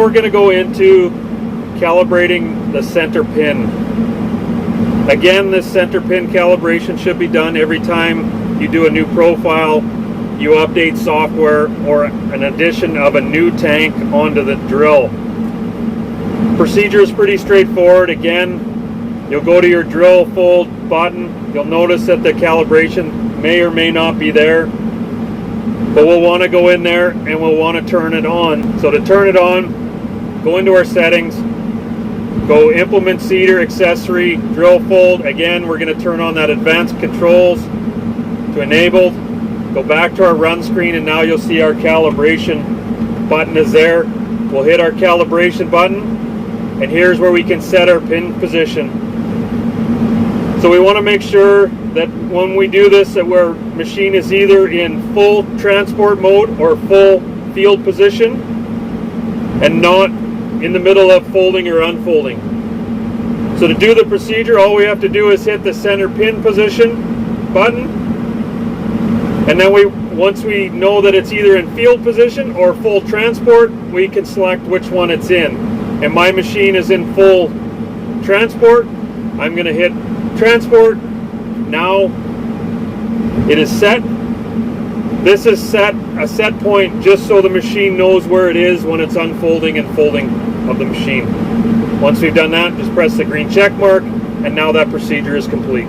we're going to go into calibrating the center pin. Again, this center pin calibration should be done every time you do a new profile, you update software, or an addition of a new tank onto the drill. Procedure is pretty straightforward. Again, you'll go to your drill fold button. You'll notice that the calibration may or may not be there, but we'll want to go in there and we'll want to turn it on. So to turn it on, go into our settings, go implement seeder, accessory, drill fold. Again, we're going to turn on that advanced controls to enabled. Go back to our run screen, and now you'll see our calibration button is there. We'll hit our calibration button, and here's where we can set our pin position. So we want to make sure that when we do this, that our machine is either in full transport mode or full field position, and not in the middle of folding or unfolding. So to do the procedure, all we have to do is hit the center pin position button, and then once we know that it's either in field position or full transport, we can select which one it's in. And my machine is in full transport. I'm going to hit transport. Now it is set. This is a set point just so the machine knows where it is when it's unfolding and folding of the machine. Once we've done that, just press the green check mark, and now that procedure is complete.